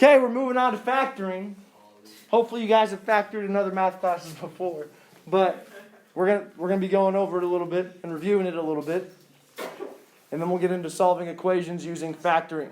Okay, we're moving on to factoring. Hopefully you guys have factored in other math classes before. But we're gonna be going over it a little bit and reviewing it a little bit. And then we'll get into solving equations using factoring.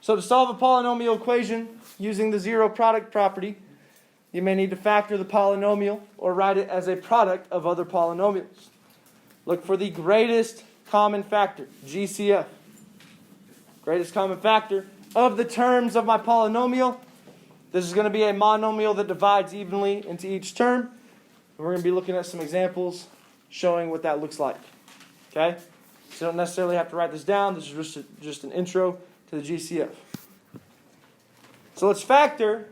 So to solve a polynomial equation using the zero product property, you may need to factor the polynomial or write it as a product of other polynomials. Look for the greatest common factor, GCF. Greatest common factor of the terms of my polynomial. This is going to be a monomial that divides evenly into each term. We're going to be looking at some examples showing what that looks like. Okay? So you don't necessarily have to write this down. This is just an intro to the GCF. So let's factor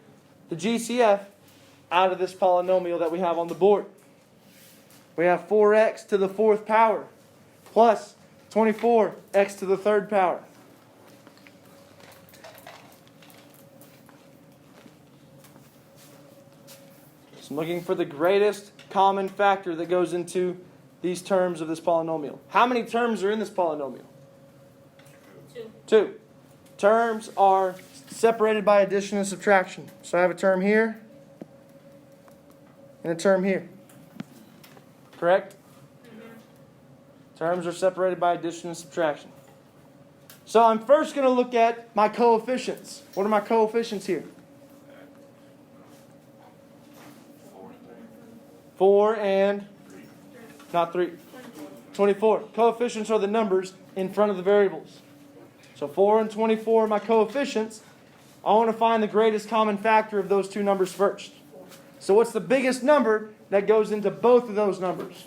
the GCF out of this polynomial that we have on the board. We have 4x to the fourth power plus 24x to the third power. So I'm looking for the greatest common factor that goes into these terms of this polynomial. How many terms are in this polynomial? Two. Terms are separated by addition and subtraction. So I have a term here and a term here. Correct? Terms are separated by addition and subtraction. So I'm first going to look at my coefficients. What are my coefficients here? 4 and not 3. 24. Coefficients are the numbers in front of the variables. So 4 and 24 are my coefficients. I want to find the greatest common factor of those two numbers first. So what's the biggest number that goes into both of those numbers?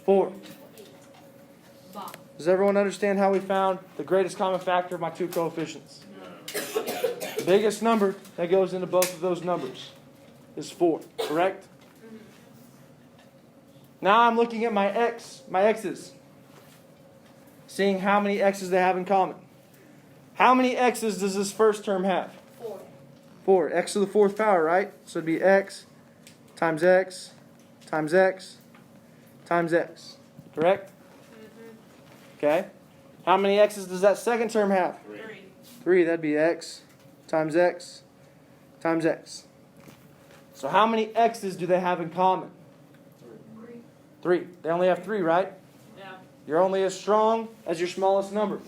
4. Does everyone understand how we found the greatest common factor of my two coefficients? The biggest number that goes into both of those numbers is 4, correct? Now I'm looking at my x's, seeing how many x's they have in common. How many x's does this first term have? 4. X to the fourth power, right? So it'd be x times x times x times x. Correct? Okay. How many x's does that second term have? 3. That'd be x times x times x. So how many x's do they have in common? 3. They only have 3, right? Yeah. You're only as strong as your smallest number.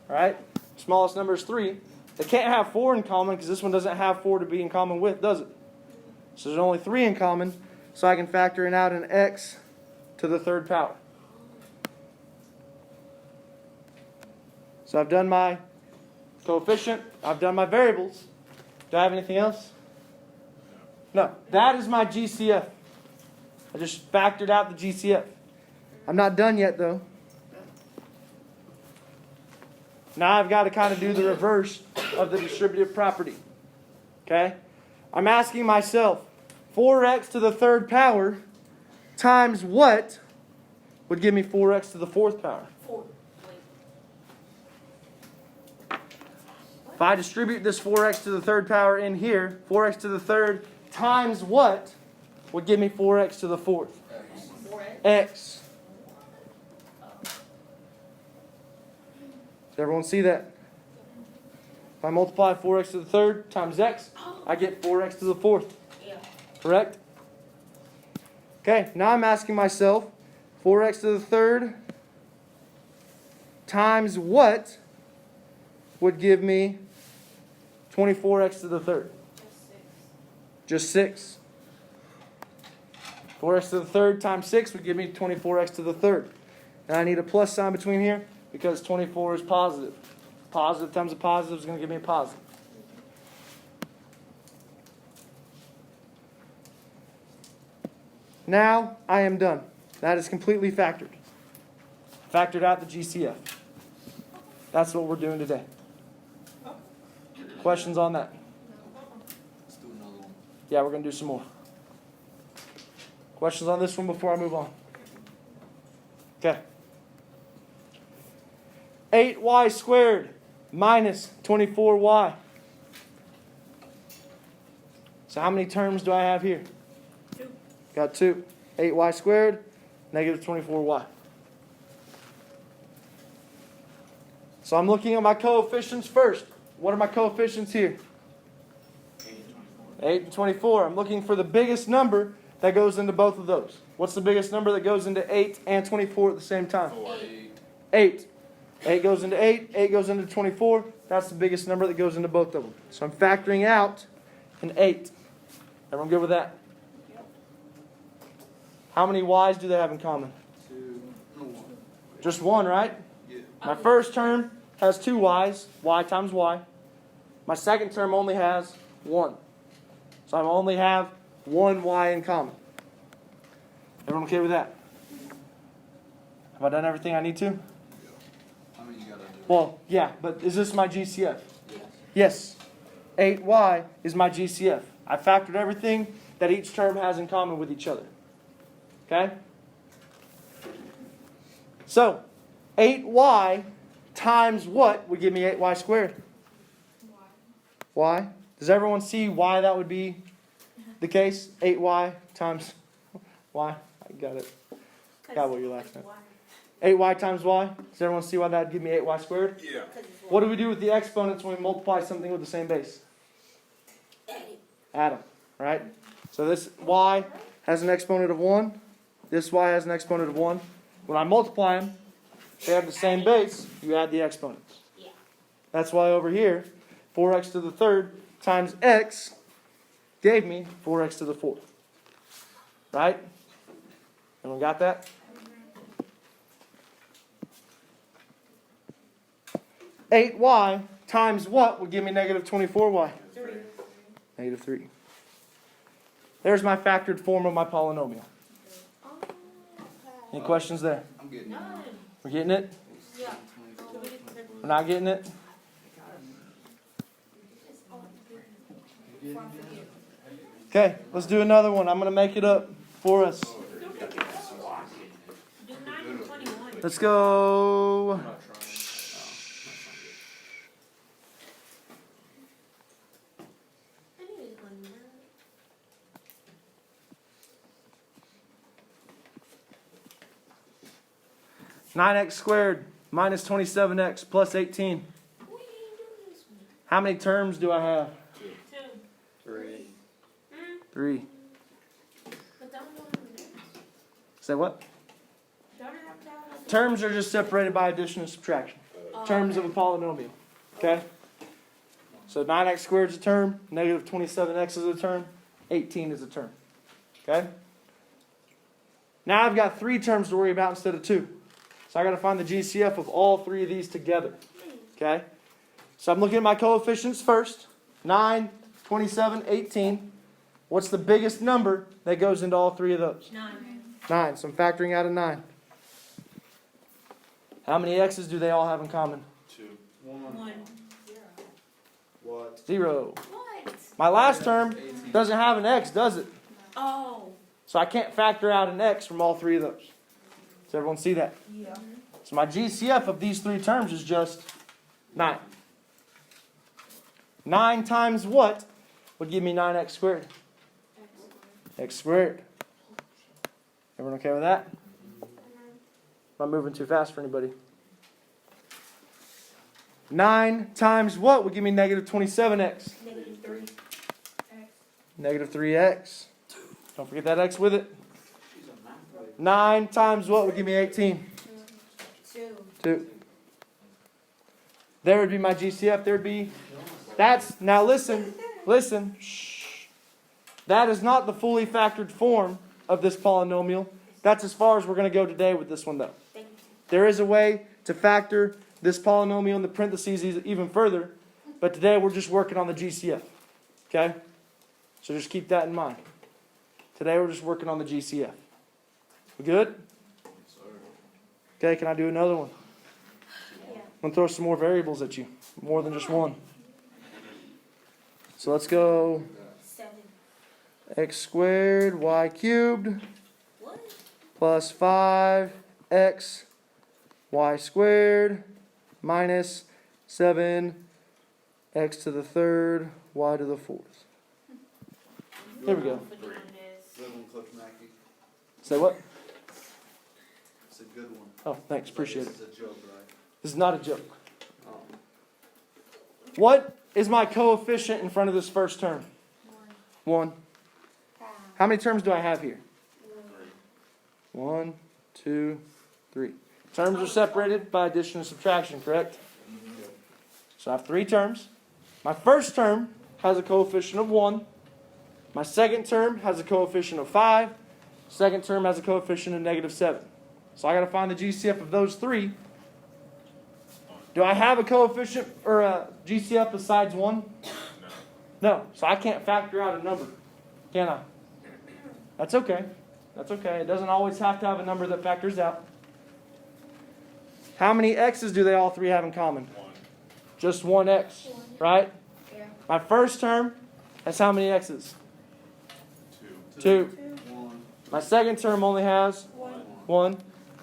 Right? Smallest number is 3. They can't have 4 in common because this one doesn't have 4 to be in common with, does it? So there's only 3 in common, so I can factor in out an x to the third power. So I've done my coefficient. I've done my variables. Do I have anything else? No. That is my GCF. I just factored out the GCF. I'm not done yet, though. Now I've got to kind of do the reverse of the distributive property. Okay? I'm asking myself, 4x to the third power times what would give me 4x to the fourth power? 4. If I distribute this 4x to the third power in here, 4x to the third times what would give me 4x to the fourth? X. Does everyone see that? If I multiply 4x to the third times x, I get 4x to the fourth. Yeah. Correct? Okay, now I'm asking myself, 4x to the third times what would give me 24x to the third? Just 6. 4x to the third times 6 would give me 24x to the third. And I need a plus sign between here because 24 is positive. Positive times a positive is going to give me a positive. Now I am done. That is completely factored. Factored out the GCF. That's what we're doing today. Questions on that? Let's do another one. Yeah, we're going to do some more. Questions on this one before I move on? Okay. 8y squared minus 24y. So how many terms do I have here? 2. Got 2. 8y squared, negative 24y. So I'm looking at my coefficients first. what are my coefficients here? 8 and 24. I'm looking for the biggest number that goes into both of those. What's the biggest number that goes into 8 and 24 at the same time? 8. 8 goes into 8. 8 goes into 24. That's the biggest number that goes into both of them. So I'm factoring out an 8. Everyone good with that? How many y's do they have in common? 2, no 1. Just one, right? Yeah. My first term has 2 y's, y times y. My second term only has 1. So I only have 1 y in common. Everyone okay with that? Have I done everything I need to? How many you gotta do? Well, yeah, but is this my GCF? Yes. Yes. 8y is my GCF. I factored everything that each term has in common with each other. Okay? So, 8y times what would give me 8y squared? Y. Does everyone see why that would be the case? 8y times y. I got it. Got what you're laughing at. 8y times y. Does everyone see why that would give me 8y squared? Yeah. What do we do with the exponents when we multiply something with the same base? Add them, right? So this y has an exponent of 1. This y has an exponent of 1. When I multiply them, they have the same base. You add the exponents. That's why over here, 4x to the third times x gave me 4x to the fourth. Right? Everyone got that? 8y times what would give me negative 24y? 3. Negative 3. There's my factored form of my polynomial. Any questions there? I'm getting it. We're getting it? Yeah. We're not getting it? Okay, let's do another one. I'm going to make it up for us. Do 9 and 21. Let's go. I'm not trying. I knew it was going to 9x squared minus 27x plus 18. We ain't doing this one. How many terms do I have? 2. 3. 3. But don't know the next. Say what? Don't have to have Terms are just separated by addition and subtraction. Terms of a polynomial. Okay? So 9x squared is a term, negative 27x is a term, 18 is a term. Okay? Now I've got 3 terms to worry about instead of 2. So I got to find the GCF of all 3 of these together. Okay? So I'm looking at my coefficients first. 9, 27, 18. What's the biggest number that goes into all 3 of those? 9. 9. So I'm factoring out a 9. How many x's do they all have in common? 2. 1. 1. What? 0. What? My last term doesn't have an x, does it? Oh. So I can't factor out an x from all 3 of those. Does everyone see that? Yeah. So my GCF of these 3 terms is just 9. 9 times what would give me 9x squared? X squared. Everyone okay with that? Am I moving too fast for anybody? 9 times what would give me negative 27x? Negative 3. Negative 3x. Don't forget that x with it. 9 times what would give me 18? 2. 2. There would be my GCF. There would be... That's... Now listen. Listen. Shh. That is not the fully factored form of this polynomial. That's as far as we're going to go today with this one, though. Thank you. There is a way to factor this polynomial in the parentheses even further, but today we're just working on the GCF. Okay? So just keep that in mind. Today we're just working on the GCF. We good? Okay, can I do another one? Yeah. I'm going to throw some more variables at you. More than just one. So let's go 7. x squared y cubed What? plus 5x y squared minus 7x to the third y to the fourth. There we go. Little Coach Mackey. Say what? It's a good one. Oh, thanks. Appreciate it. This is a joke, right? This is not a joke. Oh. What is my coefficient in front of this first term? 1. How many terms do I have here? 1, 2, 3. Terms are separated by addition and subtraction, correct? So I have 3 terms. My first term has a coefficient of 1. My second term has a coefficient of 5. Second term has a coefficient of -7. So I got to find the GCF of those 3. Do I have a coefficient or a GCF besides 1? No. So I can't factor out a number, can I? That's okay. That's okay. It doesn't always have to have a number that factors out. How many x's do they all 3 have in common? 1. Just 1 x, right? Yeah. My first term has how many x's? 2. 2. 1. My second term only has 1.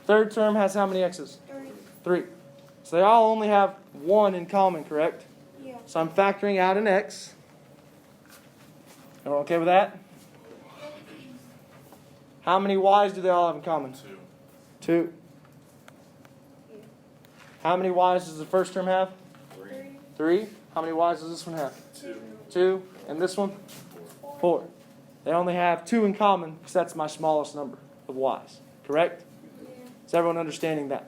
Third term has how many x's? 3. So they all only have 1 in common, correct? Yeah. So I'm factoring out an x. Everyone okay with that? How many y's do they all have in common? 2. 2. How many y's does the first term have? 3. 3. How many y's does this one have? 2. 2. And this one? 4. 4. They only have 2 in common because that's my smallest number of y's. Correct? Is everyone understanding that?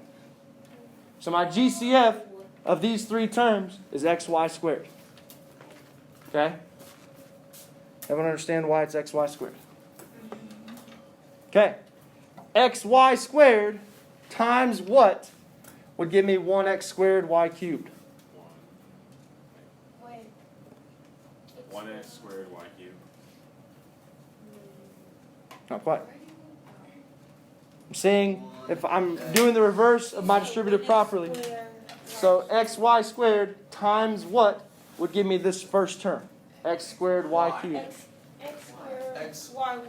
So my GCF of these 3 terms is xy squared. Okay? Everyone understand why it's xy squared? Okay. Xy squared times what would give me 1x squared y cubed? 1. Wait. 1x squared y cubed. Not quite. I'm saying if I'm doing the reverse of my distributive properly. So xy squared times what would give me this first term? X squared y cubed. X squared. X. Y 1.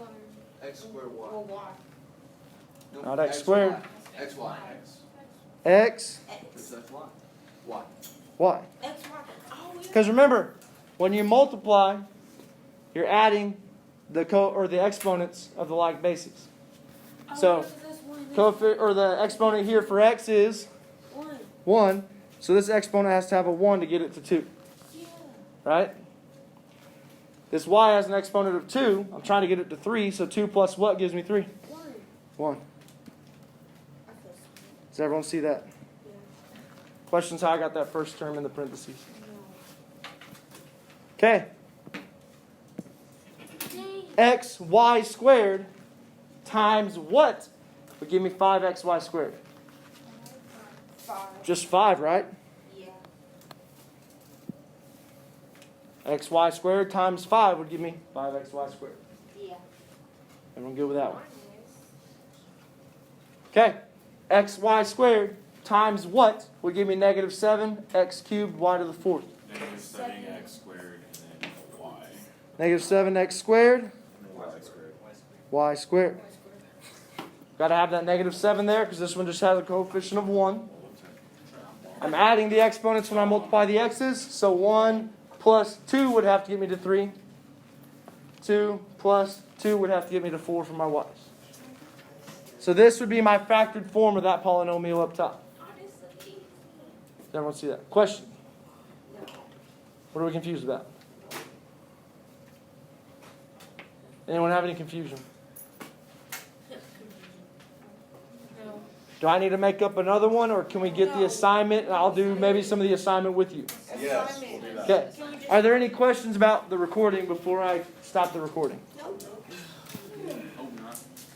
X squared Y. Or Y. No, Not X squared. X Y. X. X, It's X Y. Y. y. X Y. Oh yeah. Because remember, when you multiply, you're adding the exponents of the like bases. So, the exponent here for x is 1. So this exponent has to have a 1 to get it to 2. Yeah. Right? This y has an exponent of 2. I'm trying to get it to 3. So 2 plus what gives me 3? 1. Does everyone see that? Questions how I got that first term in the parentheses? Okay. Xy squared times what would give me 5xy squared? 5. Just 5, right? Yeah. Xy squared times 5 would give me 5xy squared. Yeah. Everyone good with that one? Okay. Xy squared times what would give me -7x cubed y to the 4th? Negative 7x squared and then y. -7x squared And then y squared. y squared. Got to have that -7 there because this one just has a coefficient of 1. I'm adding the exponents when I multiply the x's. So 1 plus 2 would have to get me to 3. 2 plus 2 would have to get me to 4 for my y's. So this would be my factored form of that polynomial up top. Does everyone see that? Question? What are we confused about? Anyone have any confusion? No. Do I need to make up another one, or can we get the assignment and I'll do maybe some of the assignment with you? Yes, we'll do that. Okay. Are there any questions about the recording before I stop the recording? Nope.